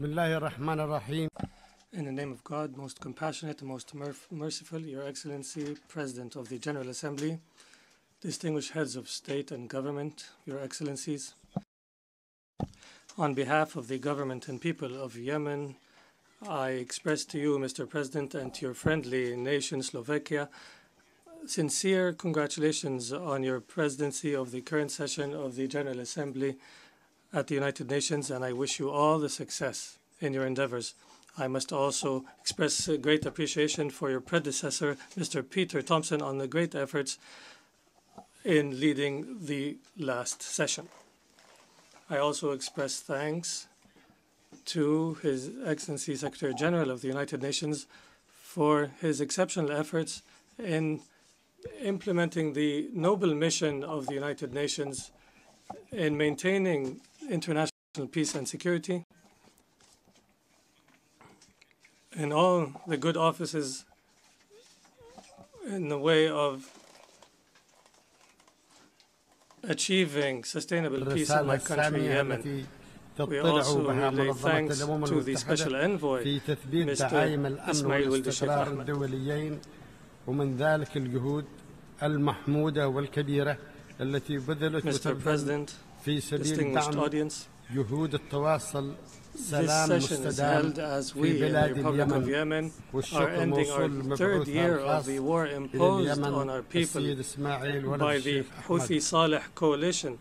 In the name of God, most compassionate and most merciful, Your Excellency, President of the General Assembly, distinguished heads of state and government, Your Excellencies, on behalf of the government and people of Yemen, I express to you, Mr. President, and to your friendly nation, Slovakia, sincere congratulations on your presidency of the current session of the General Assembly at the United Nations, and I wish you all the success in your endeavors. I must also express great appreciation for your predecessor, Mr. Peter Thompson, on the great efforts in leading the last session. I also express thanks to His Excellency Secretary General of the United Nations for his exceptional efforts in implementing the noble mission of the United Nations in maintaining international peace and security in all the good offices in the way of achieving sustainable peace in my country, Yemen. We also relay thanks to the Special Envoy, Mr. Ismail Wuld Sheikh Ahmed. Mr. President, distinguished audience, this session is held as we in the Republic of Yemen are ending our third year of the war imposed on our people by the Houthi Saleh coalition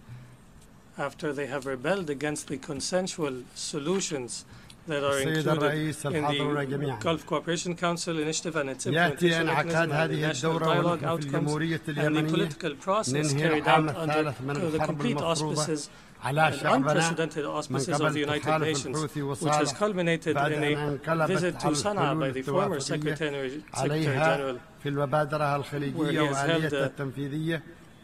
after they have rebelled against the consensual solutions that are included in the Gulf Cooperation Council initiative and its implementation mechanism and the national dialogue outcomes and the political process carried out under the complete auspices and unprecedented auspices of the United Nations, which has culminated in a visit to Sana'a by the former Secretary General, where he has held a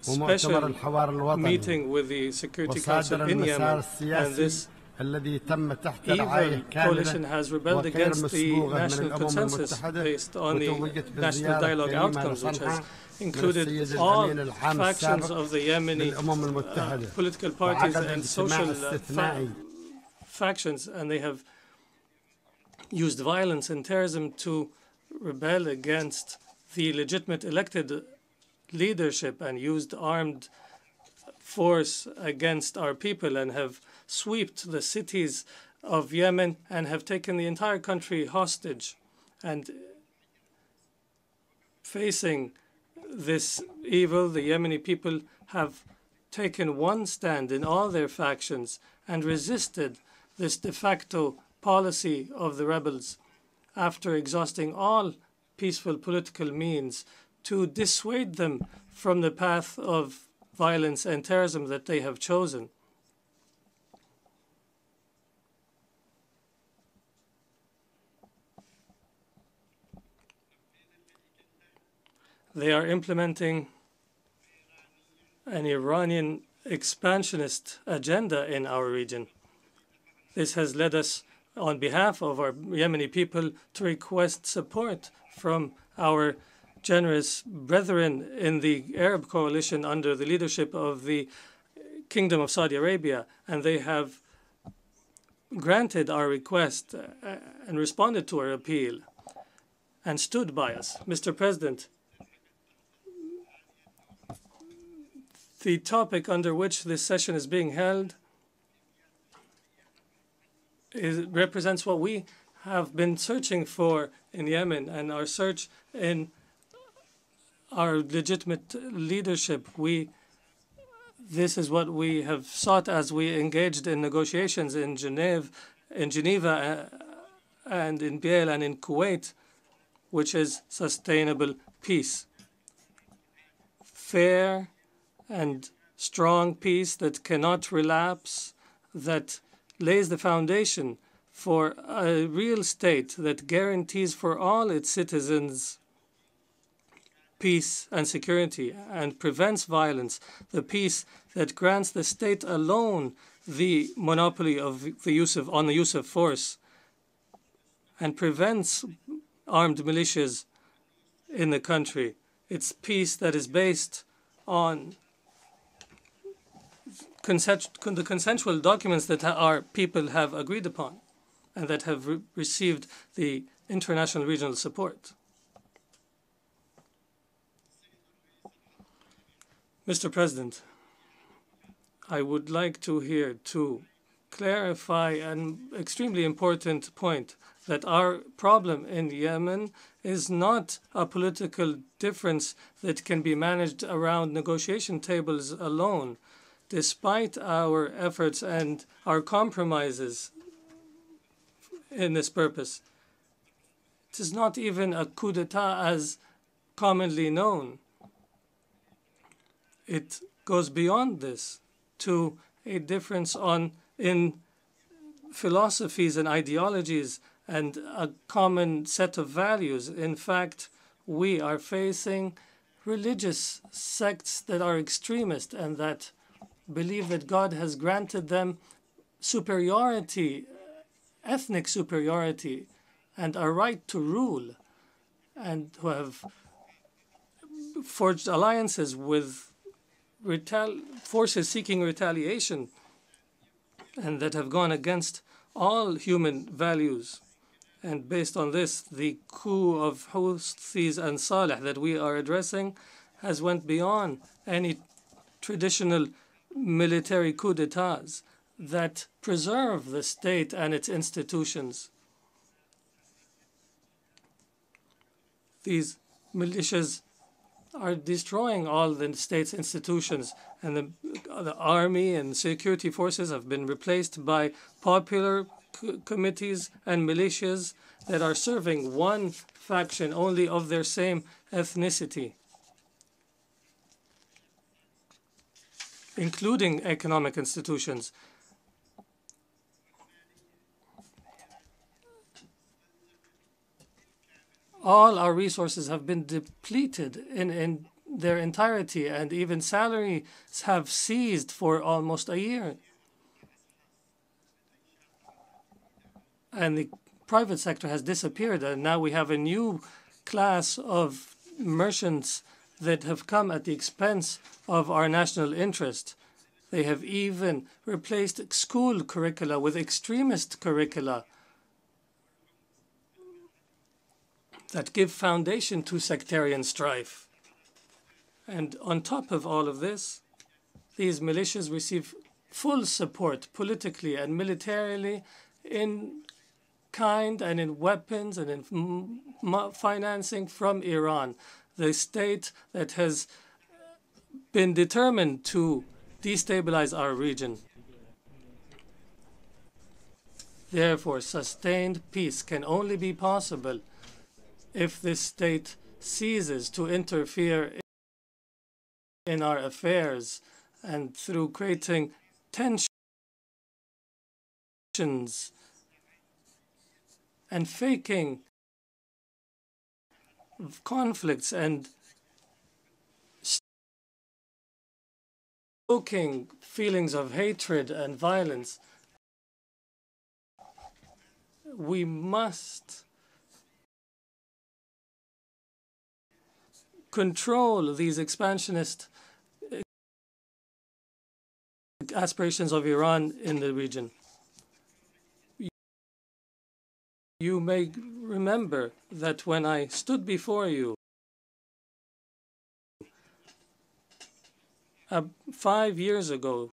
special meeting with the Security Council in Yemen, and this evil coalition has rebelled against the national consensus based on the national dialogue outcomes, which has included all factions of the Yemeni political parties and social factions, and they have used violence and terrorism to rebel against the legitimate elected leadership and used armed force against our people and have swept the cities of Yemen and have taken the entire country hostage. And facing this evil, the Yemeni people have taken one stand in all their factions and resisted this de facto policy of the rebels after exhausting all peaceful political means to dissuade them from the path of violence and terrorism that they have chosen. They are implementing an Iranian expansionist agenda in our region. This has led us, on behalf of our Yemeni people, to request support from our generous brethren in the Arab coalition under the leadership of the Kingdom of Saudi Arabia, and they have granted our request and responded to our appeal and stood by us. Mr. President, the topic under which this session is being held represents what we have been searching for in Yemen, and our search in our legitimate leadership. This is what we have sought as we engaged in negotiations in Geneva, and in Biel and in Kuwait, which is sustainable peace. Fair and strong peace that cannot relapse, that lays the foundation for a real state that guarantees for all its citizens peace and security and prevents violence, the peace that grants the state alone the monopoly of the use of force and prevents armed militias in the country. It's peace that is based on the consensual documents that our people have agreed upon. and that have received the international regional support. Mr. President, I would like to clarify an extremely important point, that our problem in Yemen is not a political difference that can be managed around negotiation tables alone. Despite our efforts and our compromises in this purpose, it is not even a coup d'etat as commonly known. It goes beyond this to a difference in philosophies and ideologies and a common set of values. In fact, we are facing religious sects that are extremist and that believe that God has granted them superiority, ethnic superiority, and a right to rule, and who have forged alliances with forces seeking retaliation, and that have gone against all human values. And based on this, the coup of Houthis and Saleh that we are addressing has went beyond any traditional military coup d'etats that preserve the state and its institutions. These militias are destroying all the state's institutions, and the army and security forces have been replaced by popular committees and militias that are serving one faction only of their same ethnicity, including economic institutions. All our resources have been depleted in their entirety, and even salaries have ceased for almost a year. And the private sector has disappeared, and now we have a new class of merchants that have come at the expense of our national interest. They have even replaced school curricula with extremist curricula that give foundation to sectarian strife. And on top of all of this, these militias receive full support politically and militarily, in kind and in weapons and in financing from Iran, the state that has been determined to destabilize our region. Therefore, sustained peace can only be possible if this state ceases to interfere in our affairs, and through creating tensions and faking conflicts and stoking feelings of hatred and violence. We must control these expansionist aspirations of Iran in the region. You may remember that when I stood before you 5 years ago,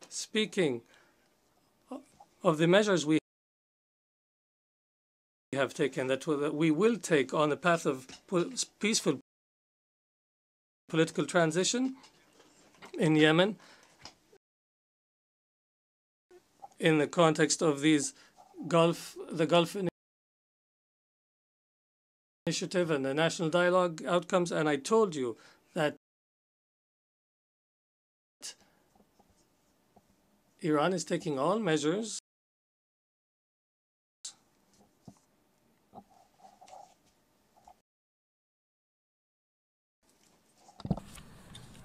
speaking of the measures we have taken, that we will take on the path of peaceful political transition in Yemen, in the context of the Gulf Initiative and the National Dialogue outcomes, and I told you that Iran is taking all measures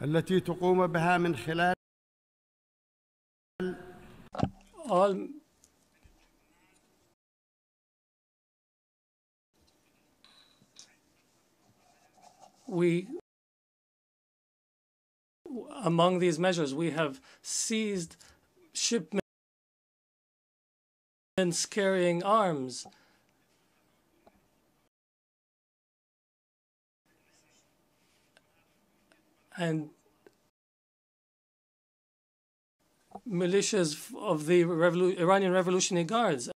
التي تقوم بها من خلال among these measures, we have seized shipments carrying arms. And militias of the Iranian Revolutionary Guards.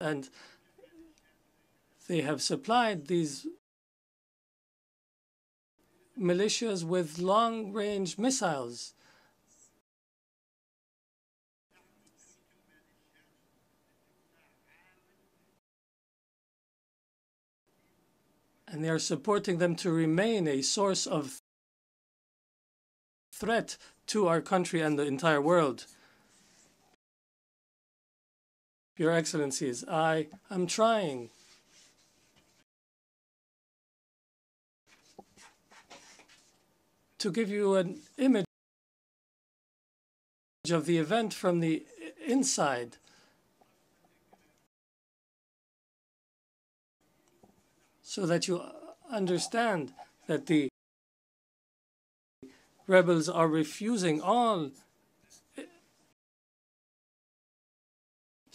And they have supplied these militias with long-range missiles. And they are supporting them to remain a source of threat to our country and the entire world. Your Excellencies, I am trying to give you an image of the event from the inside. So that you understand that the rebels are refusing all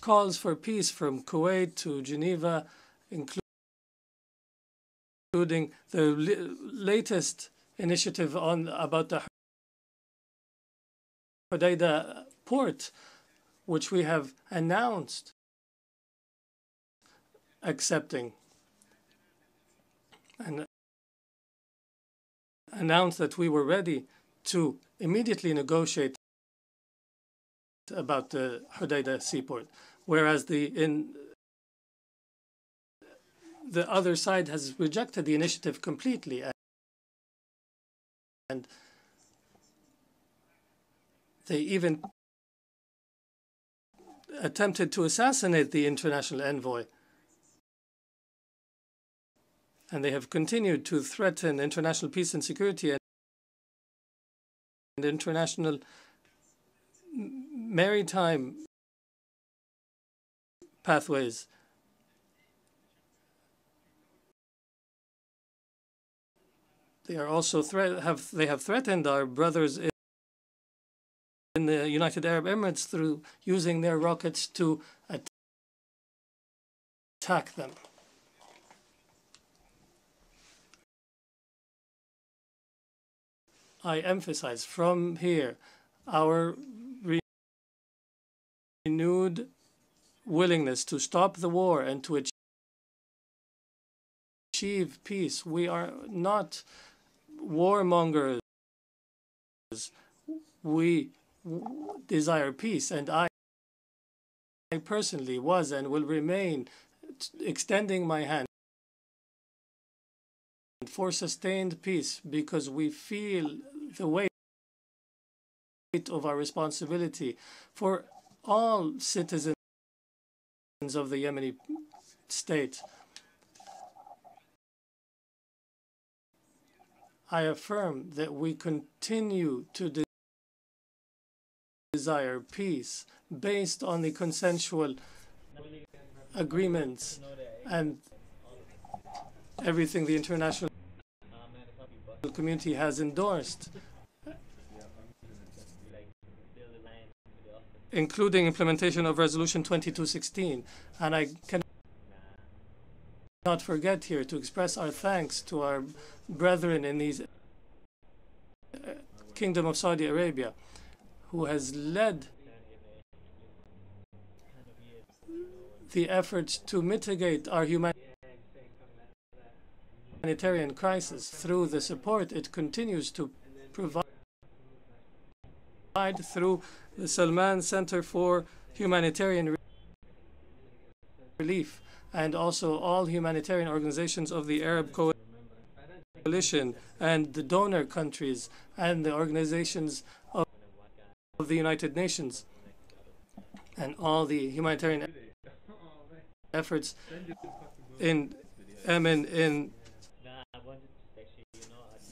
calls for peace from Kuwait to Geneva, including the latest initiative about the Hodeidah port, which we have announced accepting, and announced that we were ready to immediately negotiate about the Hodeidah seaport, whereas the other side has rejected the initiative completely, and they even attempted to assassinate the international envoy. And they have continued to threaten international peace and security and international maritime pathways. They are also have threatened our brothers in the United Arab Emirates through using their rockets to attack them. I emphasize from here our renewed willingness to stop the war and to achieve peace. We are not warmongers. We desire peace, and I personally was and will remain extending my hand for sustained peace, because we feel the weight of our responsibility for all citizens of the Yemeni state. I affirm that we continue to desire peace based on the consensual agreements and everything the international community has endorsed, including implementation of Resolution 2216. And I cannot forget here to express our thanks to our brethren in the Kingdom of Saudi Arabia, who has led the efforts to mitigate our humanitarian crisis through the support it continues to provide through the Salman Center for Humanitarian Relief, and also all humanitarian organizations of the Arab Coalition and the donor countries and the organizations of the United Nations, and all the humanitarian efforts in Yemen in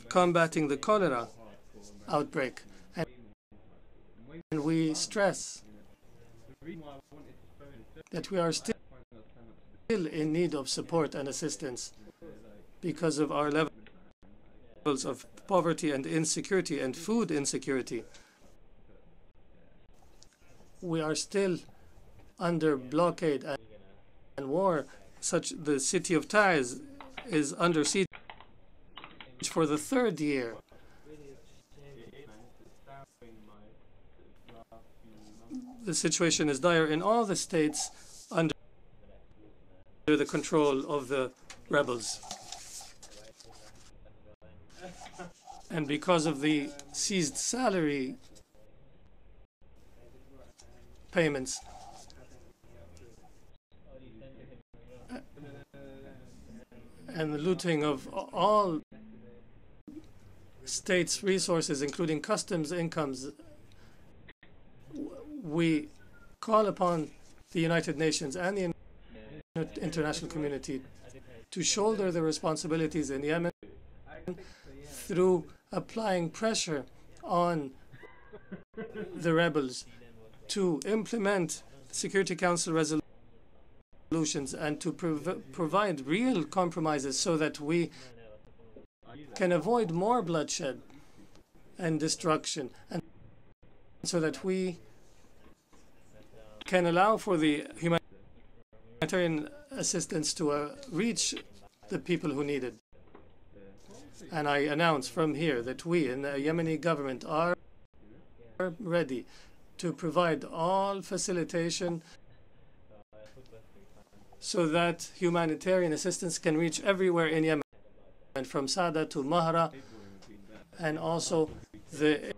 combating the cholera outbreak. And we stress that we are still in need of support and assistance because of our levels of poverty and insecurity and food insecurity. We are still under blockade and war. The city of Taiz is under siege for the third year. The situation is dire in all the states under the control of the rebels. And because of the seized salary payments and the looting of all states' resources, including customs incomes, we call upon the United Nations and the international community to shoulder the responsibilities in Yemen through applying pressure on the rebels to implement Security Council resolutions and to provide real compromises so that we can avoid more bloodshed and destruction, and so that we can allow for the humanitarian assistance to reach the people who need it. And I announce from here that we in the Yemeni government are ready to provide all facilitation so that humanitarian assistance can reach everywhere in Yemen, from Sada to Mahra, and also the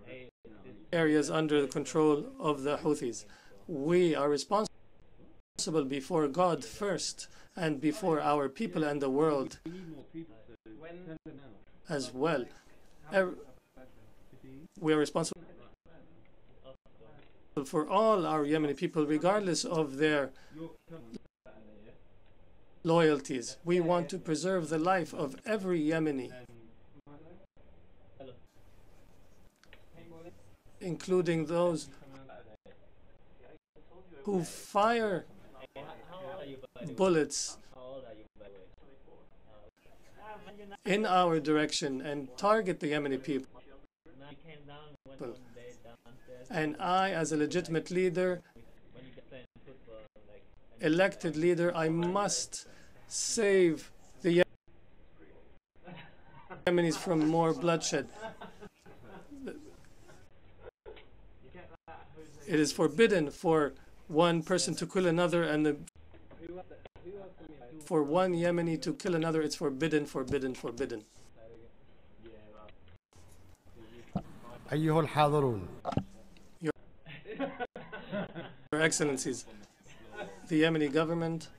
areas under the control of the Houthis. We are responsible before God first, and before our people and the world as well. We are responsible for all our Yemeni people, regardless of their loyalties. We want to preserve the life of every Yemeni, including those who fire bullets in our direction and target the Yemeni people. And I, as a legitimate leader, elected leader, I must save the Yemenis from more bloodshed. It is forbidden for one person to kill another, and for one Yemeni to kill another, it's forbidden, forbidden, forbidden. أيها الحاضرون. Your Excellencies, the Yemeni government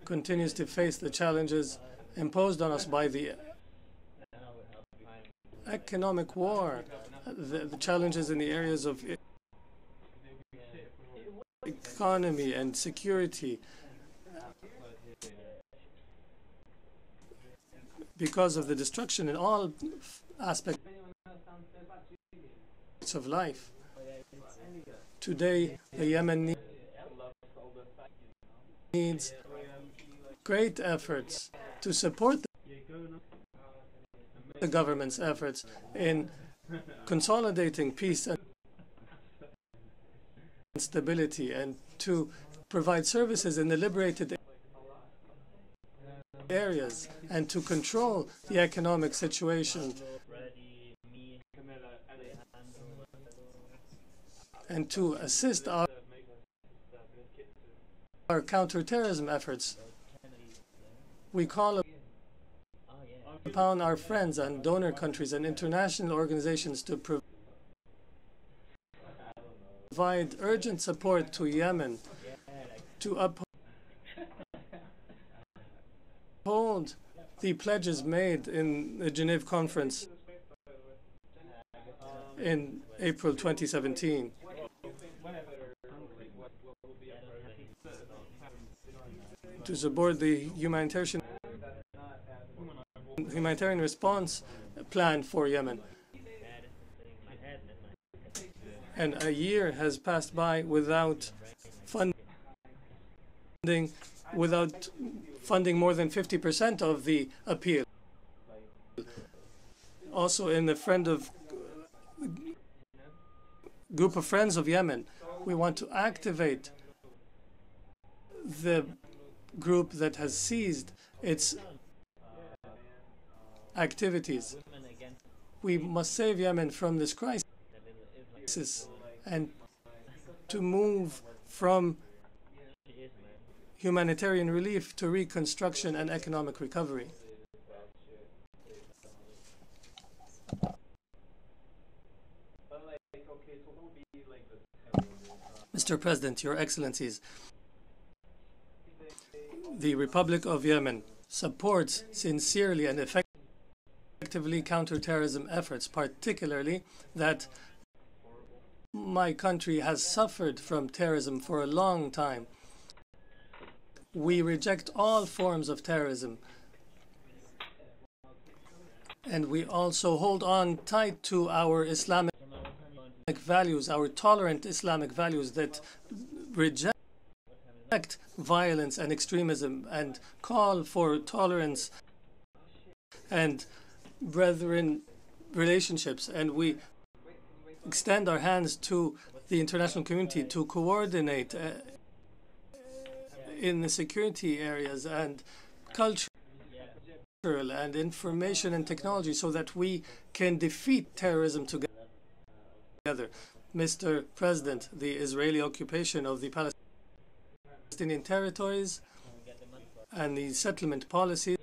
continues to face the challenges imposed on us by the economic war, the challenges in the areas of economy and security, because of the destruction in all aspects of life. Today, the Yemen needs great efforts to support the government's efforts in consolidating peace and stability, and to provide services in the liberated areas, and to control the economic situation, and to assist our counterterrorism efforts. We call upon our friends and donor countries and international organizations to provide urgent support to Yemen to uphold the pledges made in the Geneva Conference in April 2017. To support the humanitarian response plan for Yemen. And a year has passed by without funding more than 50% of the appeal. Also, in the group of friends of Yemen, We want to activate the group that has seized its activities. We must save Yemen from this crisis and to move from humanitarian relief to reconstruction and economic recovery. Mr. President, Your Excellencies, the Republic of Yemen supports sincerely and effectively counterterrorism efforts, particularly that my country has suffered from terrorism for a long time. We reject all forms of terrorism, and we also hold on tight to our Islamic values, our tolerant Islamic values that reject violence and extremism and call for tolerance and brethren relationships. And we extend our hands to the international community to coordinate in the security areas and cultural and information and technology so that we can defeat terrorism together. Mr. President, the Israeli occupation of the Palestinian territories and the settlement policies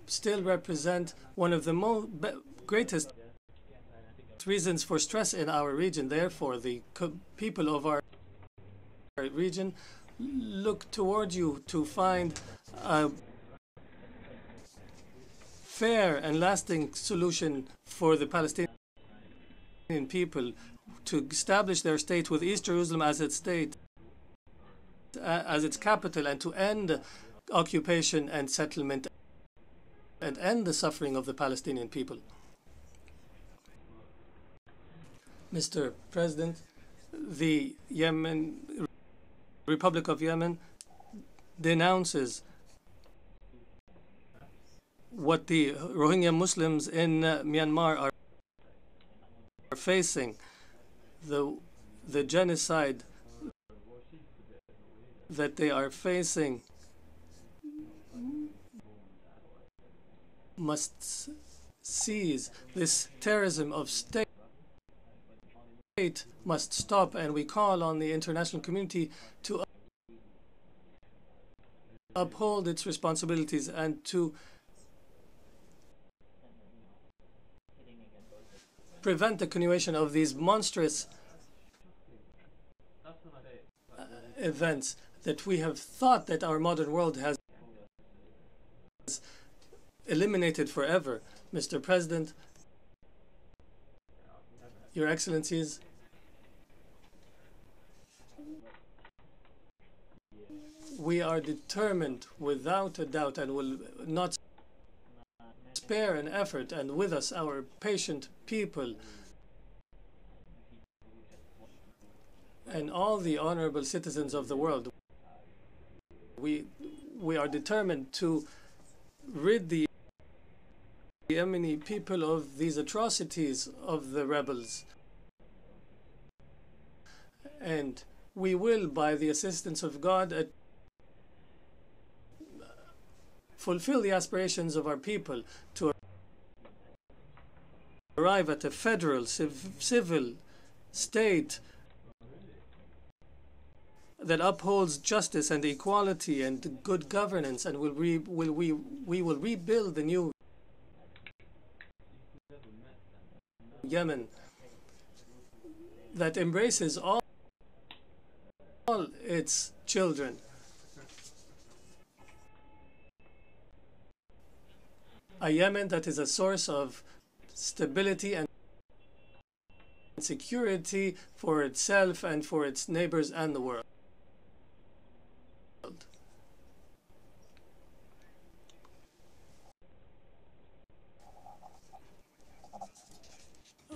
still represent one of the greatest reasons for stress in our region. Therefore, the people of our region look toward you to find a fair and lasting solution for the Palestinian people to establish their state with East Jerusalem as its state, as its capital, and to end occupation and settlement and end the suffering of the Palestinian people. Mr. President, the Republic of Yemen denounces what the Rohingya Muslims in Myanmar are facing, the genocide that they are facing must cease. This terrorism of state must stop, and we call on the international community to uphold its responsibilities and to prevent the continuation of these monstrous events that we have thought that our modern world has eliminated forever. Mr. President, Your Excellencies, we are determined without a doubt and will not spare an effort, and with us our patient people and all the honorable citizens of the world. We are determined to rid the Yemeni people of these atrocities of the rebels, and we will, by the assistance of God, fulfill the aspirations of our people to arrive at a federal civil state that upholds justice and equality and good governance, and we will rebuild the new Yemen that embraces all its children. A Yemen that is a source of stability and security for itself and for its neighbors and the world.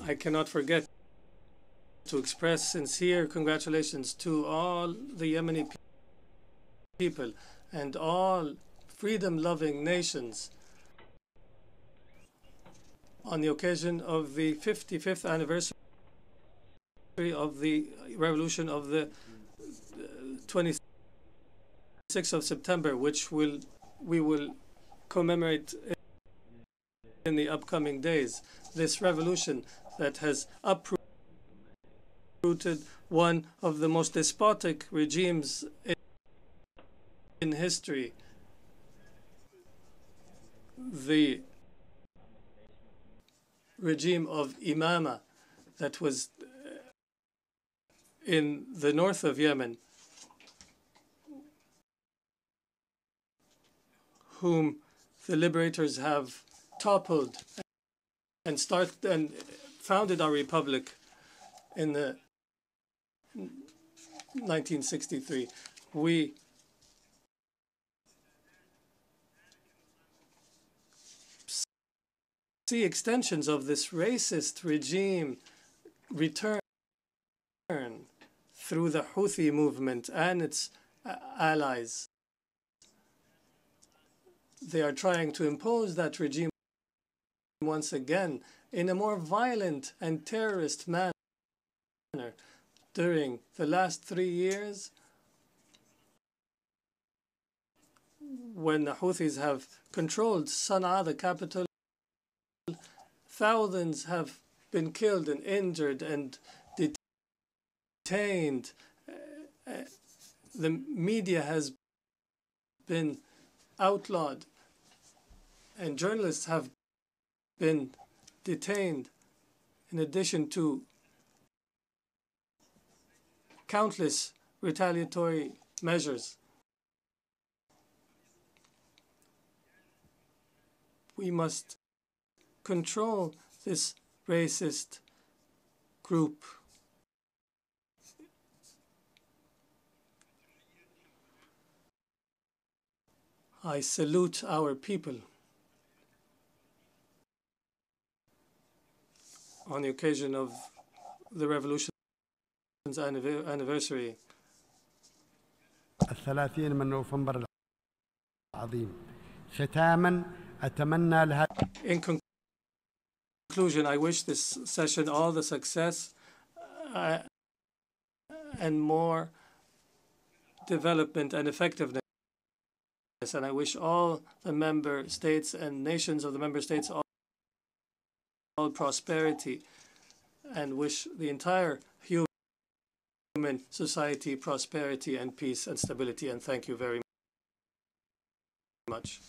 I cannot forget to express sincere congratulations to all the Yemeni people and all freedom-loving nations on the occasion of the 55th anniversary of the revolution of the 26th of September, which we will commemorate in the upcoming days. This revolution that has uprooted one of the most despotic regimes in history, the regime of Imama that was in the north of Yemen, whom the liberators have toppled and founded our republic in the 1963. We see extensions of this racist regime return through the Houthi movement and its allies. They are trying to impose that regime once again in a more violent and terrorist manner. During the last 3 years, when the Houthis have controlled Sana'a, the capital, thousands have been killed and injured and detained. The media has been outlawed, and journalists have been detained, in addition to countless retaliatory measures. We must control this racist group. I salute our people on the occasion of the revolution's anniversary. 30 من نوفمبر العظيم. ختاما أتمنى لها. In conclusion, I wish this session all the success and more development and effectiveness. And I wish all the member states and nations of the member states all prosperity, and wish the entire human society prosperity and peace and stability. And thank you very much.